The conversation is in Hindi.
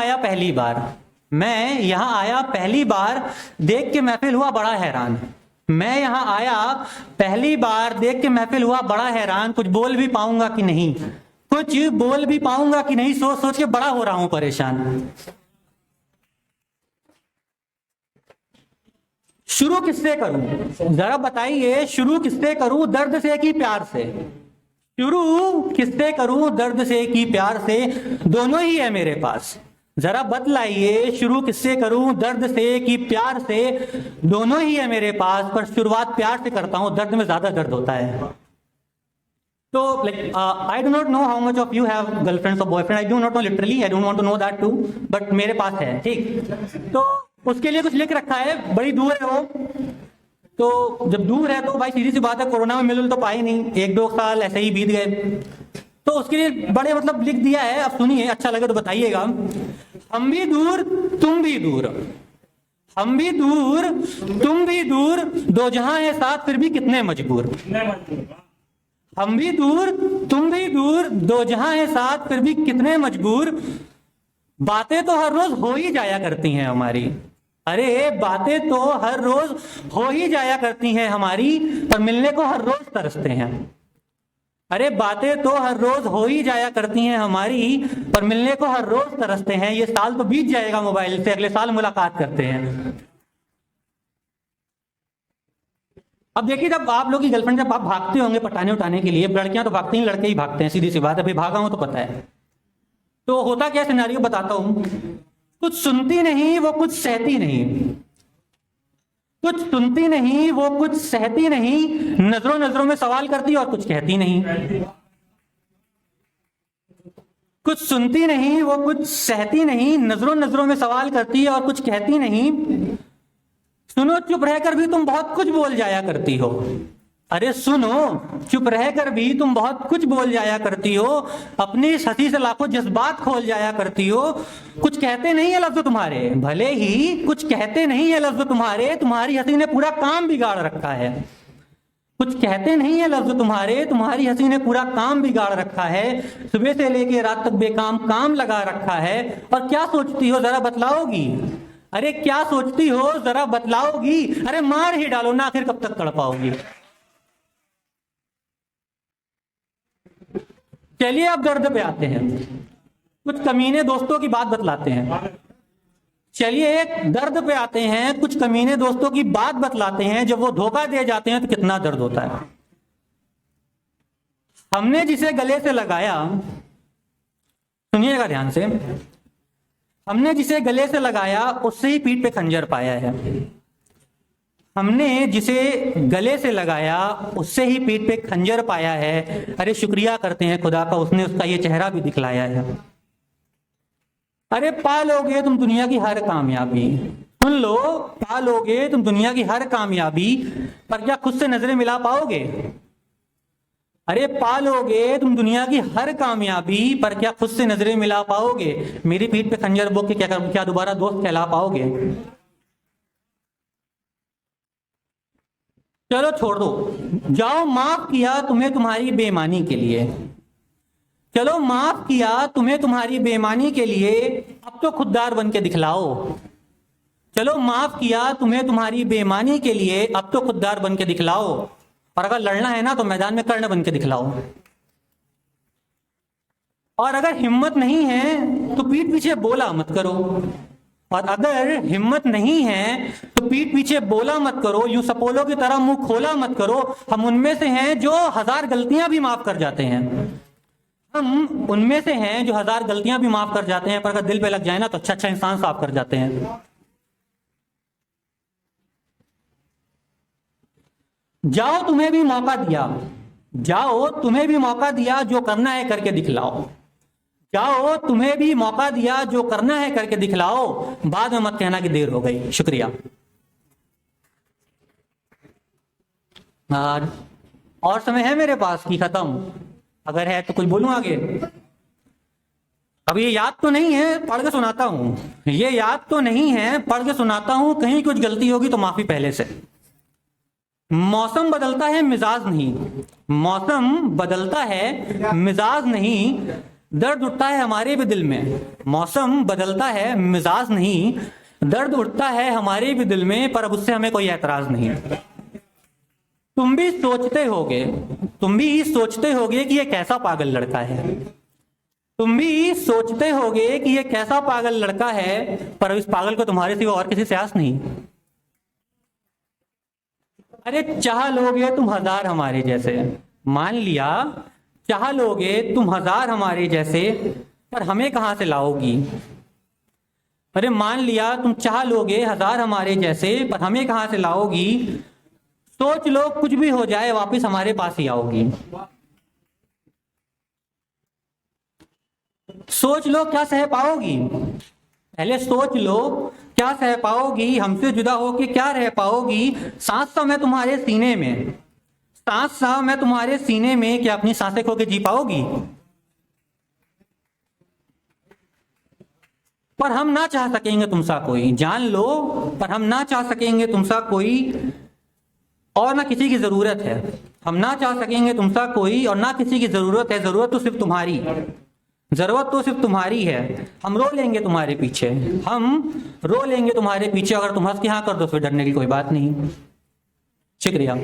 आया पहली बार, मैं यहाँ आया पहली बार, देख के महफिल हुआ बड़ा हैरान। मैं यहाँ आया पहली बार, देख के महफिल हुआ बड़ा हैरान। कुछ बोल भी पाऊंगा कि नहीं, कुछ बोल भी पाऊंगा कि नहीं, सोच सोच के बड़ा हो रहा हूं परेशान। शुरू किससे करूं, जरा बताइए, शुरू किससे करूं, दर्द से कि प्यार से? शुरू किससे करूं, दर्द से कि प्यार से? दोनों ही है मेरे पास, जरा बतलाइए, शुरू किससे करूं, दर्द से कि प्यार से? दोनों ही है मेरे पास, पर शुरुआत प्यार से करता हूं, दर्द में ज्यादा दर्द होता है। तो I do not know how much of you have girlfriends और boyfriend, I do not know literally, I don't want to know that too, but मेरे पास है, ठीक। तो उसके लिए कुछ लिख रखा है, बड़ी दूर है वो, तो जब दूर है तो भाई सीधी सी बात है, कोरोना में मिल तो पाए नहीं, 1-2 साल ऐसे ही बीत गए, तो उसके लिए बड़े मतलब लिख दिया है। अब सुनिए, अच्छा लगे तो बताइएगा। हम भी दूर तुम भी दूर, हम भी दूर तुम भी दूर, दो जहां है साथ फिर भी कितने मजबूर। हम भी दूर तुम भी दूर, दो जहां है साथ फिर भी कितने मजबूर। बातें तो हर रोज हो ही जाया करती हैं हमारी, अरे बातें तो हर रोज हो ही जाया करती हैं हमारी, पर मिलने को हर रोज तरसते हैं। अरे बातें तो हर रोज हो ही जाया करती हैं हमारी, पर मिलने को हर रोज तरसते हैं। ये साल तो बीत जाएगा मोबाइल से, अगले साल मुलाकात करते हैं। अब देखिए, जब आप लोग की गर्लफ्रेंड, जब आप भागते होंगे पटाने उठाने के लिए, लड़कियां तो भागती हैं, लड़के ही भागते हैं, सीधी सी बात है, अभी भागा हूं तो पता है। तो होता क्या सिनेरियो बताता हूं, कुछ सुनती नहीं वो कुछ सहती नहीं, कुछ सुनती नहीं वो कुछ सहती नहीं, नजरों नजरों में सवाल करती और कुछ कहती नहीं। कुछ सुनती नहीं वो कुछ सहती नहीं, नजरों नजरों में सवाल करती है और कुछ कहती नहीं। सुनो चुप रहकर भी तुम बहुत कुछ बोल जाया करती हो, अरे सुनो चुप रहकर भी तुम बहुत कुछ बोल जाया करती हो, अपनी इस हंसी से लाखों जज्बात खोल जाया करती हो। कुछ कहते नहीं है लफ्ज तुम्हारे, भले ही कुछ कहते नहीं है लफ्ज तुम्हारे, तुम्हारी हंसी ने पूरा काम बिगाड़ रखा है। कुछ कहते नहीं है लफ्ज तुम्हारे, तुम्हारी हंसी ने पूरा काम बिगाड़ रखा है। सुबह से लेके रात तक बेकाम काम लगा रखा है। और क्या सोचती हो जरा बतलाओगी, अरे क्या सोचती हो जरा बतलाओगी, अरे मार ही डालो ना, आखिर कब तक तड़पाओगी। चलिए अब दर्द पे आते हैं, कुछ कमीने दोस्तों की बात बतलाते हैं। चलिए एक दर्द पे आते हैं, कुछ कमीने दोस्तों की बात बतलाते हैं। जब वो धोखा दे जाते हैं तो कितना दर्द होता है। हमने जिसे गले से लगाया, सुनिएगा ध्यान से, हमने जिसे गले से लगाया उससे ही पीठ पे खंजर पाया है। हमने जिसे गले से लगाया उससे ही पीठ पे खंजर पाया है। अरे शुक्रिया करते हैं खुदा का, उसने उसका ये चेहरा भी दिखलाया है। अरे पा लोगे तुम दुनिया की हर कामयाबी, सुन लो, पा लोगे तुम दुनिया की हर कामयाबी, पर क्या खुद से नजरें मिला पाओगे। अरे पा लोगे तुम दुनिया की हर कामयाबी, पर क्या खुद से नजरें मिला पाओगे। मेरी पीठ पे खंजर बोक के क्या दोबारा दोस्त कहला पाओगे। चलो छोड़ दो, जाओ, माफ किया तुम्हें तुम्हारी बेईमानी के लिए, चलो माफ किया तुम्हें तुम्हारी बेईमानी के लिए, अब तो खुददार बन के दिखलाओ। चलो माफ किया तुम्हें तुम्हारी बेईमानी के लिए, अब तो खुददार बन के दिखलाओ। और अगर लड़ना है ना तो मैदान में कर्ण बन के दिखलाओ। और अगर हिम्मत नहीं है तो पीठ पीछे बोला मत करो, और अगर हिम्मत नहीं है तो पीठ पीछे बोला मत करो। यूं सपोलो की तरह मुंह खोला मत करो। हम उनमें से हैं जो 1000 गलतियां भी माफ कर जाते हैं, हम उनमें से हैं जो 1000 गलतियां भी माफ कर जाते हैं, पर अगर दिल पे लग जाए ना तो अच्छा अच्छा इंसान साफ कर जाते हैं। जाओ तुम्हें भी मौका दिया, जाओ तुम्हें भी मौका दिया, जो करना है करके दिखलाओ। जाओ तुम्हें भी मौका दिया, जो करना है करके दिखलाओ। बाद में मत कहना कि देर हो गई। शुक्रिया। और समय है मेरे पास कि खत्म? अगर है तो कुछ बोलूं आगे। अब ये याद तो नहीं है, पढ़ के सुनाता हूं। ये याद तो नहीं है, पढ़ के सुनाता हूं। कहीं कुछ गलती होगी तो माफी पहले से। मौसम बदलता है मिजाज नहीं, मौसम बदलता है मिजाज नहीं, दर्द उठता है हमारे भी दिल में, मौसम बदलता है मिजाज नहीं, दर्द उठता है हमारे भी दिल में, पर अब उससे हमें कोई ऐतराज नहीं। तुम भी सोचते होगे कि ये कैसा पागल लड़का है, तुम भी सोचते होगे कि ये कैसा पागल लड़का है, पर अब इस पागल को तुम्हारे सिवा और किसी से आस नहीं। अरे चाह लोगे तुम हजार हमारे जैसे, मान लिया चाह लोगे तुम हजार हमारे जैसे, पर हमें कहां से लाओगी। अरे मान लिया तुम चाह लोगे हजार हमारे जैसे, पर हमें कहां से लाओगी। सोच लो कुछ भी हो जाए वापस हमारे पास ही आओगी। सोच लो क्या सह पाओगी, पहले सोच लो क्या सह पाओगी, हमसे जुदा होके क्या रह पाओगी। सांस सा मैं तुम्हारे सीने में, सांस सा मैं तुम्हारे सीने में, क्या अपनी सांसें खो के जी पाओगी। पर हम ना चाह सकेंगे तुमसा कोई, जान लो, पर हम ना चाह सकेंगे तुमसा कोई, और ना किसी की जरूरत है। हम ना चाह सकेंगे तुमसा कोई और ना किसी की जरूरत है, जरूरत तो सिर्फ तुम्हारी, जरूरत तो सिर्फ तुम्हारी है। हम रो लेंगे तुम्हारे पीछे, हम रो लेंगे तुम्हारे पीछे, अगर तुम हंस के हाँ कर दो फिर डरने की कोई बात नहीं। शुक्रिया।